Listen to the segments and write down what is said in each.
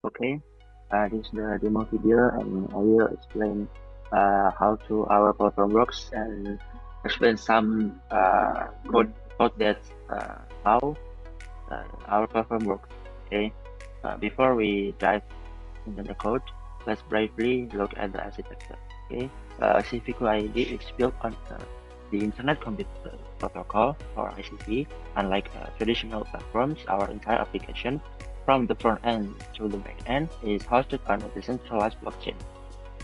Okay, this is the demo video, and I will explain how to our platform works and explain some code that how our platform works. Okay, before we dive into the code, let's briefly look at the architecture. Okay, CVku.id is built on the Internet Computer Protocol, or ICP. Unlike traditional platforms, our entire application from the front end to the back end is hosted on a decentralized blockchain.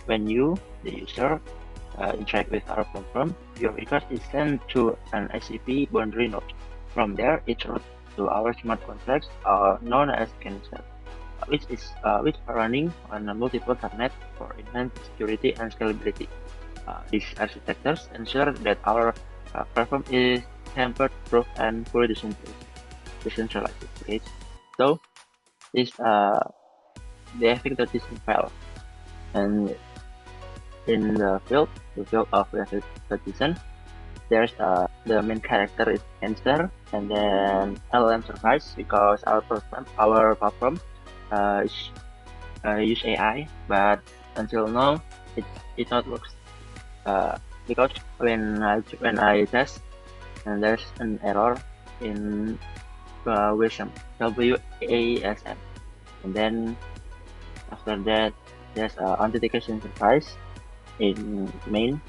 When you, the user, interact with our platform, your request is sent to an ICP boundary node. From there, it routes to our smart contracts, known as canisters, which are running on a multiple subnet for enhanced security and scalability. These architectures ensure that our platform is tamper-proof and fully decentralized. Okay, so this the efficacy file, and in the field of recognition, there's the main character is answer, and then LLM surface, because our platform use AI, but until now it not works. Because when I test, and there's an error in WASM, WASM, and then after that there's authentication surface in main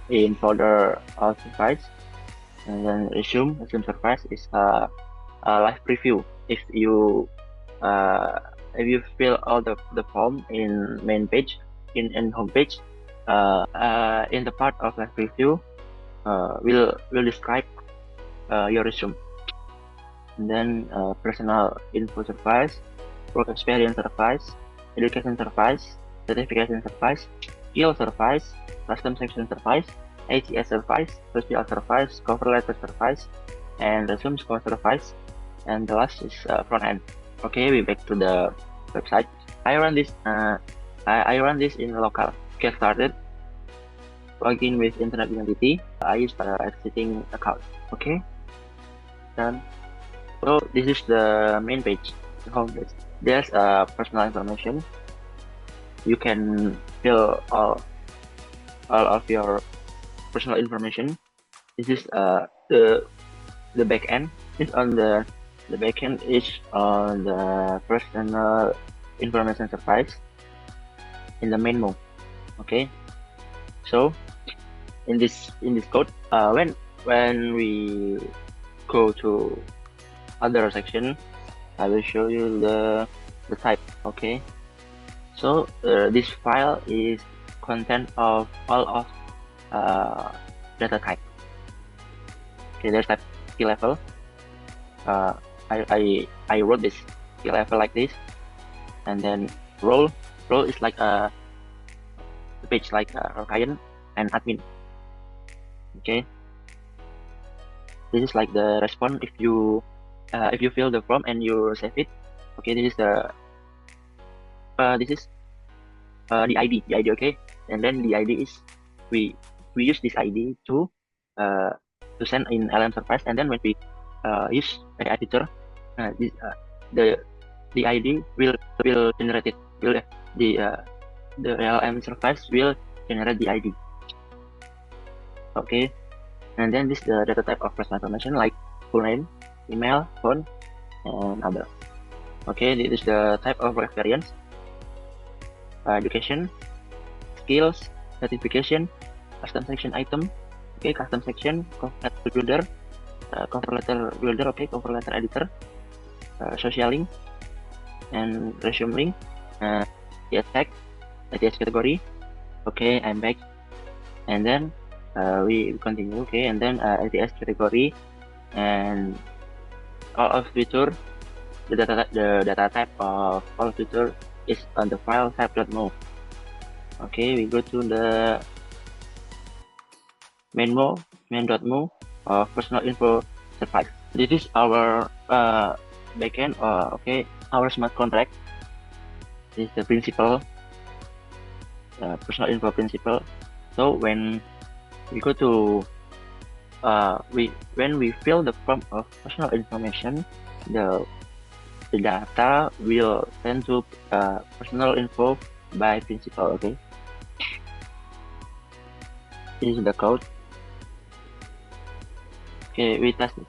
in folder of surface, and then resume surface is a live preview. If you fill all the form in main page, in home page, in the part of live preview, will describe your resume. And then personal info surface, work experience surface, education surface, certification surface, skill surface, custom section surface, ATS surface, social surface, cover letter surface, and resume score surface, and the last is front end. Okay, we back to the website. I run this in local. Get started. Login with internet identity. I use existing account. Okay, done. So this is the main page, the home page. There's personal information. You can fill all of your personal information. This is the back end. Is on the back end is on the personal information surface in the main mode. Okay, so in this code, when we go to other section, I will show you the type. Okay, so this file is content of all of data type. Okay, there's type key level. I wrote this key level like this, and then role is like a page, like a client and admin. Okay, this is like the response if you fill the form and you save it. Okay, this is the ID. Okay, and then the ID is we use this ID to send in LM surface, and then when we use AI feature, the ID will generate it. The LM surface will generate the ID. Okay, and then this the data type of personal information, like full name, email, phone, and other. Okay, this is the type of experience, education, skills, certification, custom section item. Okay, custom section, cover letter builder, okay, cover letter editor, social link, and resume link, ATS tag, ATS category. Okay, I'm back, and then we continue. Okay, and then ATS category, and all of feature, the data type of all feature is on the file type.mo. Okay, we go to the main.mo of personal info surface. This is our backend. Okay, our smart contract. This is the principal, personal info principal. So when we go to when we fill the form of personal information, the the data will send to personal info by principal. Okay, this is the code. Okay, we test it.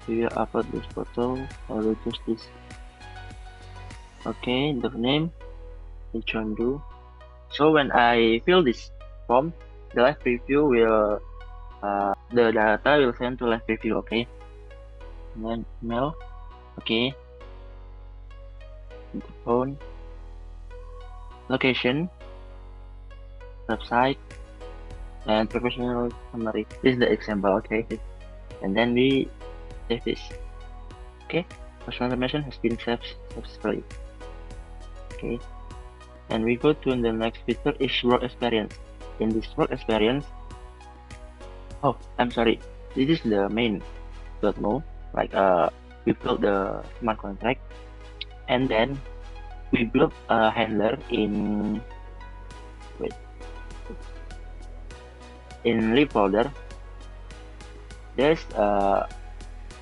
We will upload this photo. I will choose this. Okay, the name, which one do? So when I fill this form, the live preview will the data will send to live preview. Okay, and then email. Okay, phone, location, website, and professional summary. This is the example. Okay, and then we save this. Okay, personal information has been saved successfully. Okay, and we go to the next feature is work experience. In this work experience, oh, I'm sorry, this is the main .no. Like we built the smart contract, and then we built a handler in lib folder. There's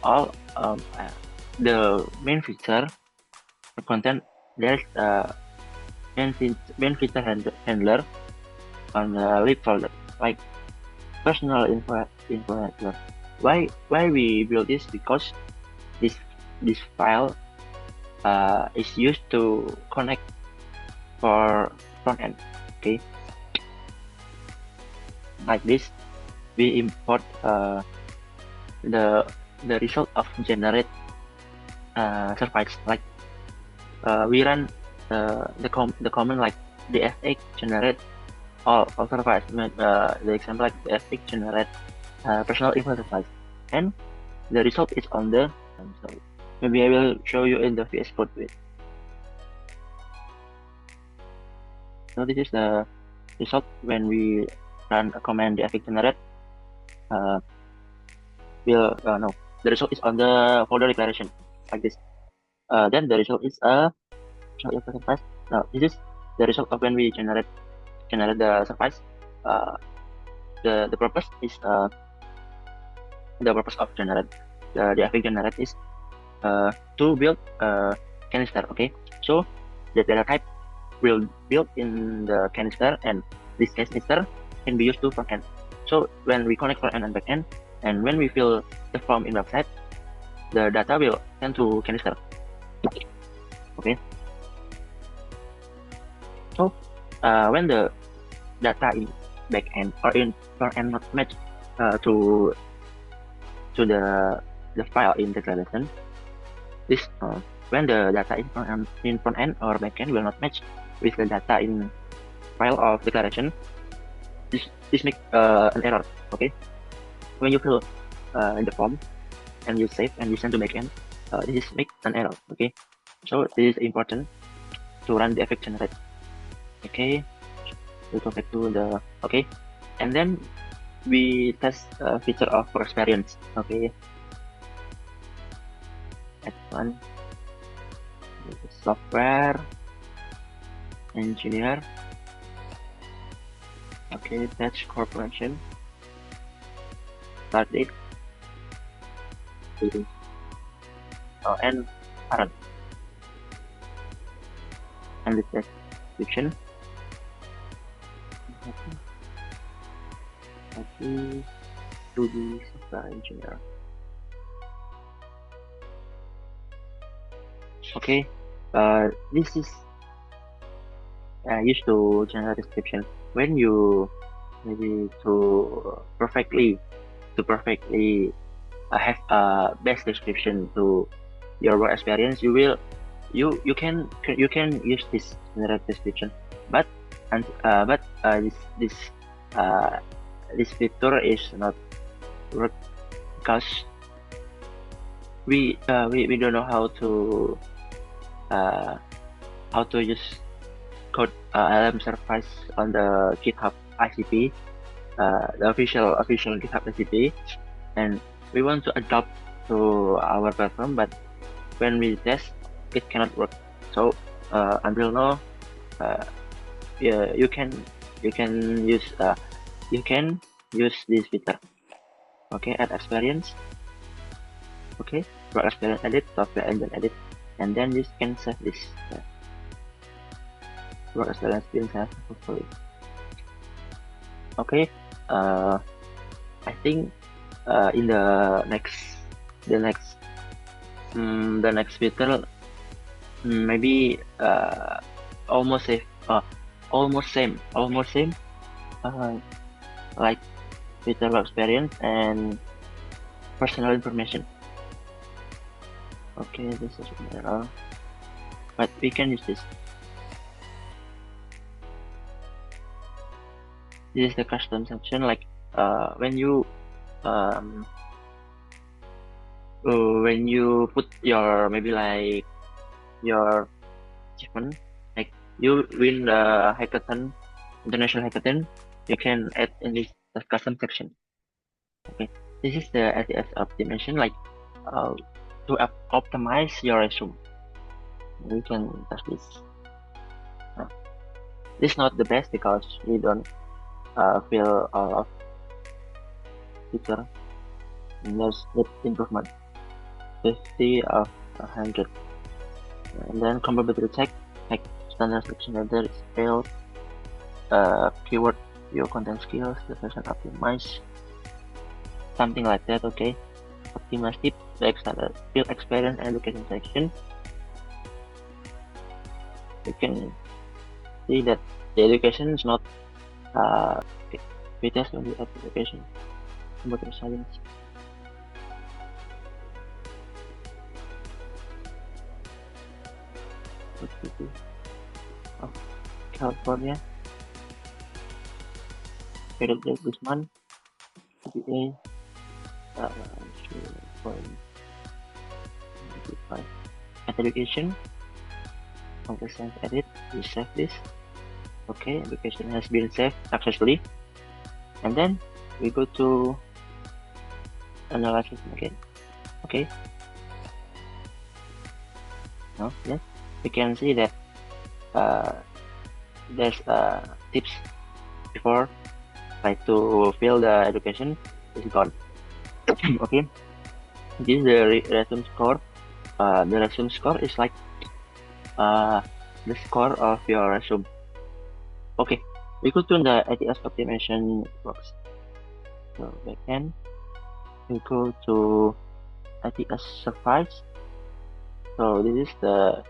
all the main feature content. There's main feature handler on the lib folder, like personal info handler. Why we build this? Because this file is used to connect for front end. Okay, like this, we import the result of generate service. Like we run the command like the fx generate all service. The example like the fx generate personal info service, and the result is on the. Sorry, maybe I will show you in the VS Code with. So this is the result when we run a command the fx generate. No, the result is on the folder declaration like this. Then the result is a surface. Now this is the result of when we generate the surface. The purpose is the purpose of generate the fx generate is to build a canister. Okay, so the data type will build in the canister, and this canister can be used to front end. So when we connect front end and back end, and when we fill the form in website, the data will send to canister. Okay. So when the data in back end or in front end not match to the file in declaration, this when the data in front end or back end will not match with the data in file of declaration, this make an error. Okay, when you fill in the form and you save and you send to backend, this make an error. Okay, so this is important to run the fx generate. Okay, we go back to the okay, and then we test feature of work experience. Okay, add one software engineer. Okay, batch corporation. Start date. And current. And the description. Okay, to the software engineer. Okay, this is used to generate description when you maybe to perfectly have a best description to your work experience. You can use this generate description, but this feature is not work because we don't know how to use code LM service on the GitHub ICP, the official GitHub ICP, and we want to adopt to our platform, but when we test, it cannot work. So until now, you can use this feature. Okay, add experience. Okay, work experience edit, software engine edit, and then you can save this. Work experience been saved successfully. Okay, I think in the next feature, maybe almost same, like feature work experience and personal information. Okay, this is error, but we can use this. This is the custom section, like when you put your maybe like your achievement, like you win the hackathon, international hackathon, you can add in this custom section. Okay, this is the ATS optimization, like to optimize your resume. We can touch this. This is not the best because we don't fill all of feature. There's improvement. 50 of 100. And then compatibility check, like standard selection whether is failed, keyword, your content skills, the version optimize, something like that. Okay, optimize tip, the standard field experience and education section. You can see that the education is not we test only education. Computer science. Of California. Federal this month. GPA 2.95. Education. Computer science edit. We save this. Okay, application has been saved successfully. And then we go to analysis again. Okay. Now, yes, we can see that there's tips before, like to fill the education is gone. Okay, this is the resume score. The resume score is like the score of your resume. Okay, we go to the ATS optimization box. So backend, we go to ATS service. So this is the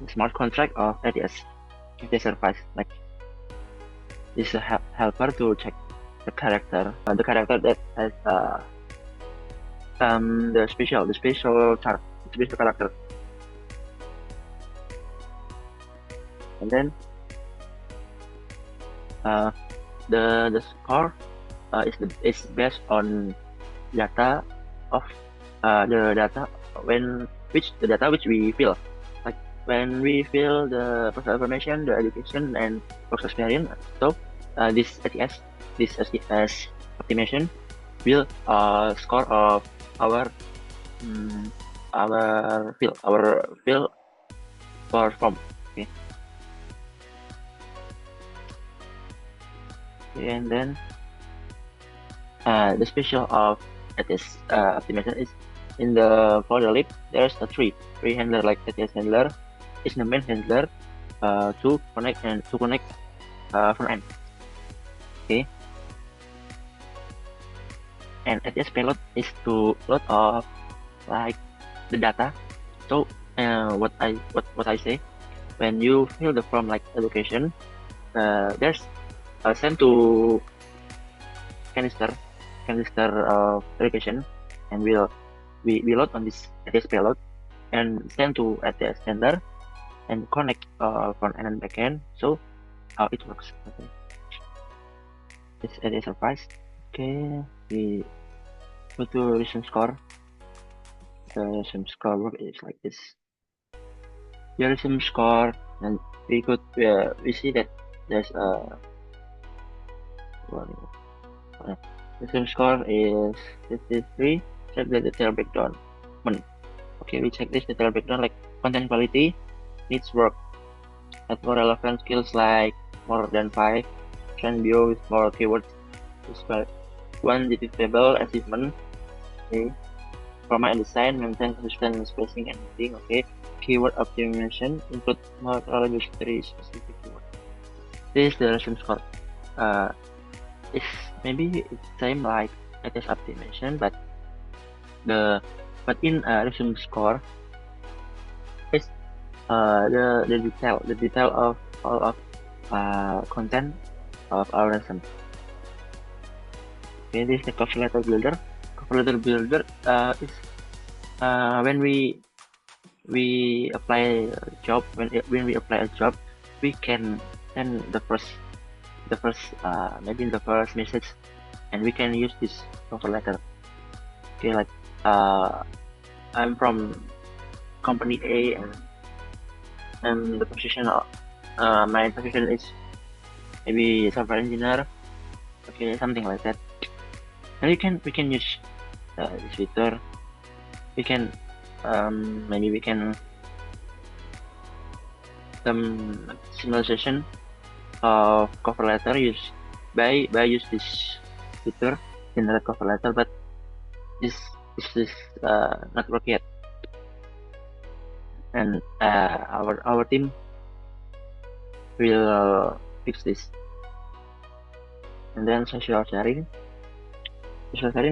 smart contract of ATS service. Like this is a helper to check the character that has the special character. And then the score is based on data of the data which we fill, like when we fill the personal information, the education and work experience. So this ATS optimization will score of our fill for form. Okay. And then the special of ATS optimization is in the folder lib. There's a three handler, like ATS handler is the main handler to connect front end. Okay. And ATS payload is to load of like the data. So what I say, when you fill the form like education, there's sent to canister of education, and we load on this ATS payload and send to ATS sender and connect front end and back end. So how it works. Okay. This ATS service. Okay, we go to resume score. The resume score work is like this. Your resume score, and we see that there's a resume score is 53. Check the detail breakdown. Okay, we check this detail breakdown, like content quality needs work. Add more relevant skills like more than 5. Trend bio with more keywords. Describe one detectable achievement. Okay. Format and design, maintain consistent spacing and heading. Okay. Keyword optimization, include more industry specific keyword. This is the resume score. It's maybe it's same like latest optimization, but in resume score is the detail of all of content of our resume. Okay, this is the cover letter builder. Cover letter builder is when we apply a job. When we apply a job, we can send the first maybe the first message, and we can use this cover letter. Okay, like I'm from company A, and the position my position is maybe software engineer. Okay, something like that. And we can use this feature. We can maybe we can some summarization of cover letter by use this feature generate cover letter, but this is not work yet, and our team will fix this. And then social sharing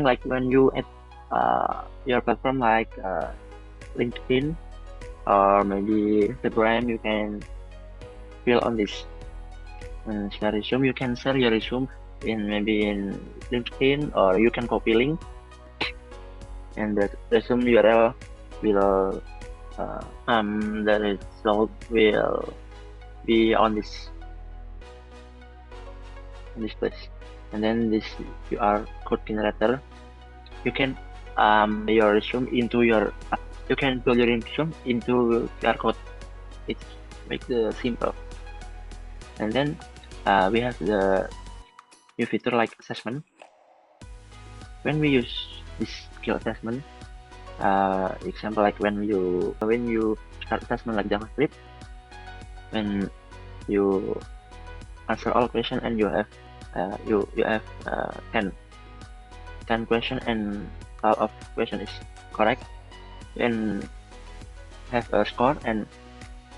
like when you add your platform like LinkedIn or maybe Instagram, you can fill on this. And share resume, you can share your resume in LinkedIn, or you can copy link, and the resume URL will the result will be on this place. And then this QR code generator, you can your resume into your you can build your resume into QR code. It's make the simple. And then we have the new feature like assessment. When we use this skill assessment, example like when you start assessment like JavaScript, when you answer all questions and you have you have 10 question and all of question is correct, and have a score, and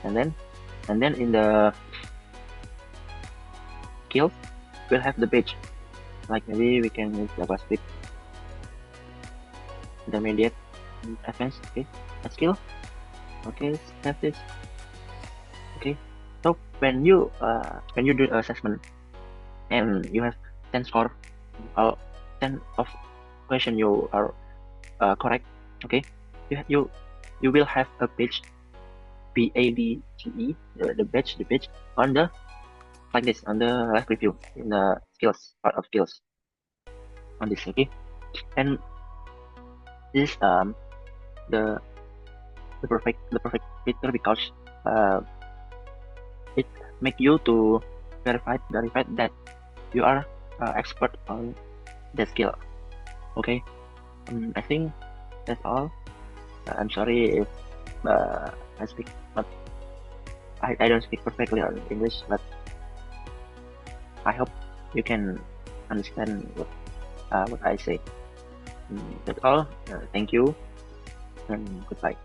then in the skills we'll have the page, like maybe we can use JavaScript intermediate, advanced. Okay, a skill. Okay, have this. Okay, so when you do assessment and you have 10 score, 10 of question you are correct. Okay, you will have a page, PADGE, the page on the like this on the live review in the skills part of skills on this. Okay, and this the perfect feature because it make you to verify that you are expert on that skill. Okay, I think that's all. I'm sorry if I speak not I don't speak perfectly on English, but I hope you can understand what I say. That's all. Thank you and goodbye.